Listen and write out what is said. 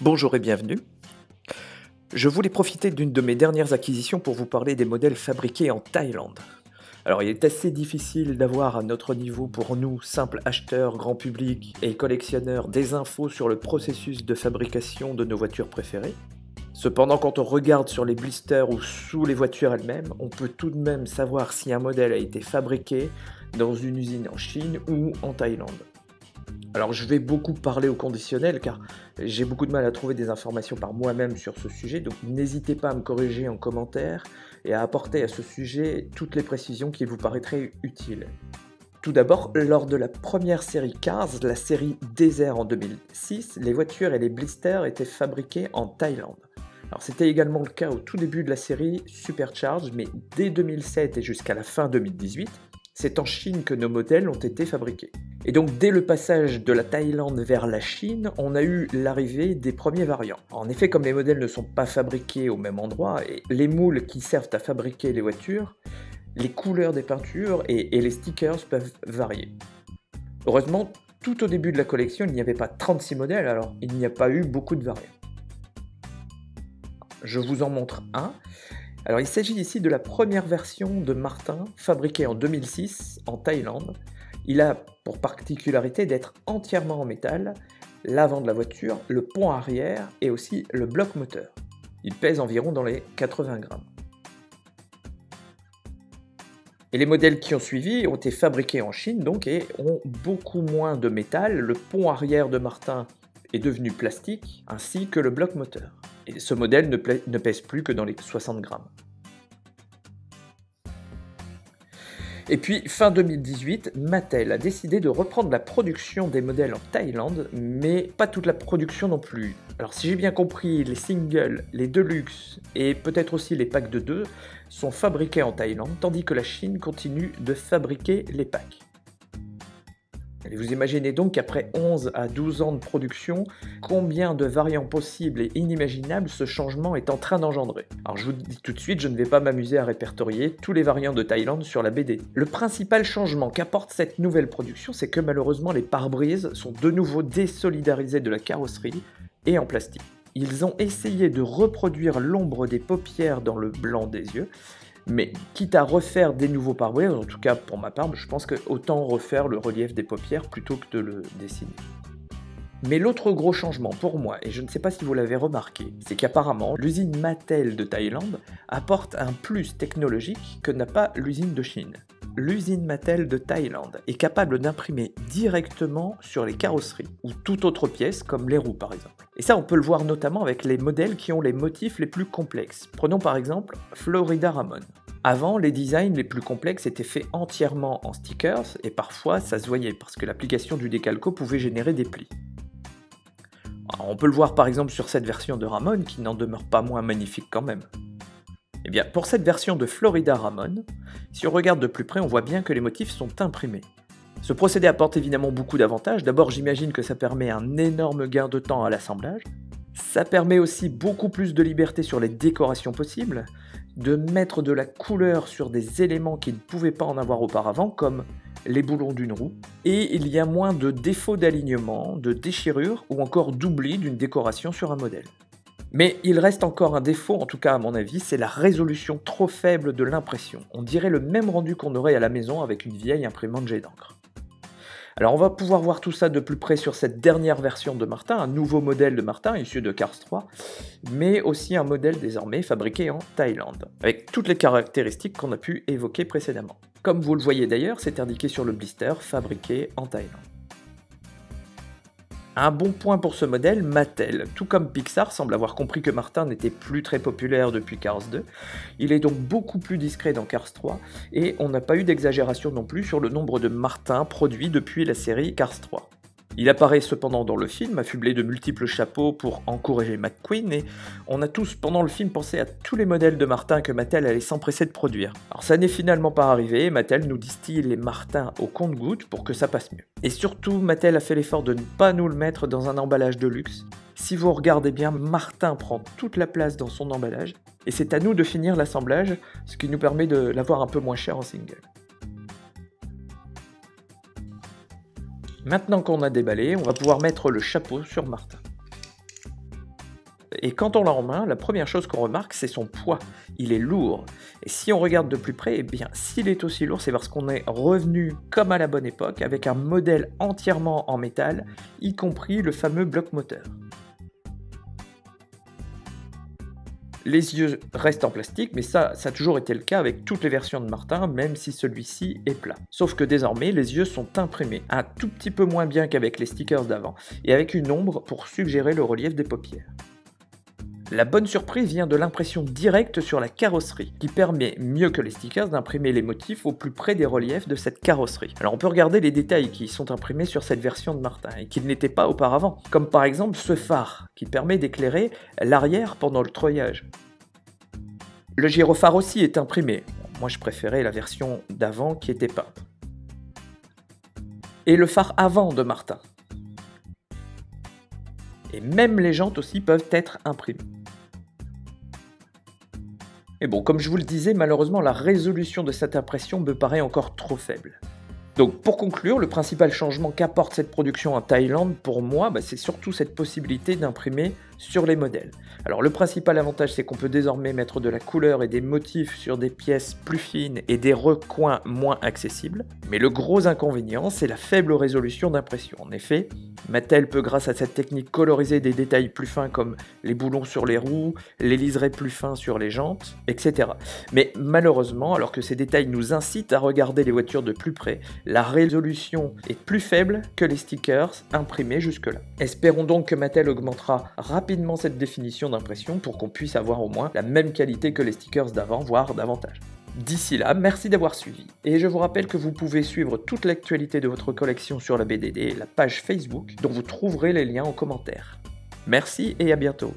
Bonjour et bienvenue. Je voulais profiter d'une de mes dernières acquisitions pour vous parler des modèles fabriqués en Thaïlande. Alors il est assez difficile d'avoir à notre niveau pour nous, simples acheteurs, grand public et collectionneurs, des infos sur le processus de fabrication de nos voitures préférées. Cependant, quand on regarde sur les blisters ou sous les voitures elles-mêmes, on peut tout de même savoir si un modèle a été fabriqué dans une usine en Chine ou en Thaïlande. Alors je vais beaucoup parler au conditionnel car j'ai beaucoup de mal à trouver des informations par moi-même sur ce sujet, donc n'hésitez pas à me corriger en commentaire et à apporter à ce sujet toutes les précisions qui vous paraîtraient utiles. Tout d'abord, lors de la première série Cars, la série Desert en 2006, les voitures et les blisters étaient fabriqués en Thaïlande. Alors c'était également le cas au tout début de la série Supercharged, mais dès 2007 et jusqu'à la fin 2018, c'est en Chine que nos modèles ont été fabriqués. Et donc dès le passage de la Thaïlande vers la Chine, on a eu l'arrivée des premiers variants. En effet, comme les modèles ne sont pas fabriqués au même endroit, et les moules qui servent à fabriquer les voitures, les couleurs des peintures et les stickers peuvent varier. Heureusement, tout au début de la collection, il n'y avait pas 36 modèles, alors il n'y a pas eu beaucoup de variants. Je vous en montre un. Alors il s'agit ici de la première version de Martin, fabriquée en 2006 en Thaïlande. Il a pour particularité d'être entièrement en métal, l'avant de la voiture, le pont arrière et aussi le bloc moteur. Il pèse environ dans les 80 grammes. Et les modèles qui ont suivi ont été fabriqués en Chine donc et ont beaucoup moins de métal. Le pont arrière de Martin est devenu plastique, ainsi que le bloc moteur. Et ce modèle ne pèse plus que dans les 60 grammes. Et puis, fin 2018, Mattel a décidé de reprendre la production des modèles en Thaïlande, mais pas toute la production non plus. Alors si j'ai bien compris, les singles, les deluxe et peut-être aussi les packs de 2 sont fabriqués en Thaïlande, tandis que la Chine continue de fabriquer les packs. Et vous imaginez donc qu'après 11 à 12 ans de production, combien de variants possibles et inimaginables ce changement est en train d'engendrer. Alors je vous dis tout de suite, je ne vais pas m'amuser à répertorier tous les variants de Thaïlande sur la BD. Le principal changement qu'apporte cette nouvelle production, c'est que malheureusement les pare-brises sont de nouveau désolidarisés de la carrosserie et en plastique. Ils ont essayé de reproduire l'ombre des paupières dans le blanc des yeux, mais quitte à refaire des nouveaux pare-brises, en tout cas pour ma part, je pense que autant refaire le relief des paupières plutôt que de le dessiner. Mais l'autre gros changement pour moi, et je ne sais pas si vous l'avez remarqué, c'est qu'apparemment l'usine Mattel de Thaïlande apporte un plus technologique que n'a pas l'usine de Chine. L'usine Mattel de Thaïlande est capable d'imprimer directement sur les carrosseries ou toute autre pièce comme les roues par exemple. Et ça on peut le voir notamment avec les modèles qui ont les motifs les plus complexes. Prenons par exemple Florida Ramon. Avant, les designs les plus complexes étaient faits entièrement en stickers et parfois ça se voyait parce que l'application du décalco pouvait générer des plis. Alors, on peut le voir par exemple sur cette version de Ramon qui n'en demeure pas moins magnifique quand même. Eh bien, pour cette version de Florida Ramon, si on regarde de plus près, on voit bien que les motifs sont imprimés. Ce procédé apporte évidemment beaucoup d'avantages. D'abord, j'imagine que ça permet un énorme gain de temps à l'assemblage. Ça permet aussi beaucoup plus de liberté sur les décorations possibles, de mettre de la couleur sur des éléments qui ne pouvaient pas en avoir auparavant, comme les boulons d'une roue, et il y a moins de défauts d'alignement, de déchirures ou encore d'oubli d'une décoration sur un modèle. Mais il reste encore un défaut, en tout cas à mon avis, c'est la résolution trop faible de l'impression. On dirait le même rendu qu'on aurait à la maison avec une vieille imprimante jet d'encre. Alors on va pouvoir voir tout ça de plus près sur cette dernière version de Martin, un nouveau modèle de Martin issu de Cars 3, mais aussi un modèle désormais fabriqué en Thaïlande, avec toutes les caractéristiques qu'on a pu évoquer précédemment. Comme vous le voyez d'ailleurs, c'est indiqué sur le blister, fabriqué en Thaïlande. Un bon point pour ce modèle, Mattel, tout comme Pixar semble avoir compris que Martin n'était plus très populaire depuis Cars 2, il est donc beaucoup plus discret dans Cars 3, et on n'a pas eu d'exagération non plus sur le nombre de Martins produits depuis la série Cars 3. Il apparaît cependant dans le film, affublé de multiples chapeaux pour encourager McQueen, et on a tous pendant le film pensé à tous les modèles de Martin que Mattel allait s'empresser de produire. Alors ça n'est finalement pas arrivé, Mattel nous distille les Martins au compte-gouttes pour que ça passe mieux. Et surtout, Mattel a fait l'effort de ne pas nous le mettre dans un emballage de luxe. Si vous regardez bien, Martin prend toute la place dans son emballage, et c'est à nous de finir l'assemblage, ce qui nous permet de l'avoir un peu moins cher en single. Maintenant qu'on a déballé, on va pouvoir mettre le chapeau sur Martin. et quand on l'a en main, la première chose qu'on remarque, c'est son poids. Il est lourd. Et si on regarde de plus près, eh bien, s'il est aussi lourd, c'est parce qu'on est revenu comme à la bonne époque, avec un modèle entièrement en métal, y compris le fameux bloc moteur. Les yeux restent en plastique, mais ça a toujours été le cas avec toutes les versions de Martin, même si celui-ci est plat. Sauf que désormais, les yeux sont imprimés, un tout petit peu moins bien qu'avec les stickers d'avant, et avec une ombre pour suggérer le relief des paupières. La bonne surprise vient de l'impression directe sur la carrosserie, qui permet, mieux que les stickers, d'imprimer les motifs au plus près des reliefs de cette carrosserie. Alors on peut regarder les détails qui sont imprimés sur cette version de Martin, et qui n'étaient pas auparavant, comme par exemple ce phare, qui permet d'éclairer l'arrière pendant le treuillage. Le gyrophare aussi est imprimé. Moi je préférais la version d'avant qui était peinte. Et le phare avant de Martin. Et même les jantes aussi peuvent être imprimées. Et bon, comme je vous le disais, malheureusement, la résolution de cette impression me paraît encore trop faible. Donc pour conclure, le principal changement qu'apporte cette production en Thaïlande, pour moi, c'est surtout cette possibilité d'imprimer sur les modèles. Alors le principal avantage, c'est qu'on peut désormais mettre de la couleur et des motifs sur des pièces plus fines et des recoins moins accessibles. Mais le gros inconvénient, c'est la faible résolution d'impression. En effet, Mattel peut, grâce à cette technique, coloriser des détails plus fins comme les boulons sur les roues, les liserés plus fins sur les jantes, etc. Mais malheureusement, alors que ces détails nous incitent à regarder les voitures de plus près, la résolution est plus faible que les stickers imprimés jusque-là. Espérons donc que Mattel augmentera rapidement cette définition d'impression pour qu'on puisse avoir au moins la même qualité que les stickers d'avant, voire davantage. D'ici là, merci d'avoir suivi, et je vous rappelle que vous pouvez suivre toute l'actualité de votre collection sur la BDD et la page Facebook, dont vous trouverez les liens en commentaire. Merci et à bientôt.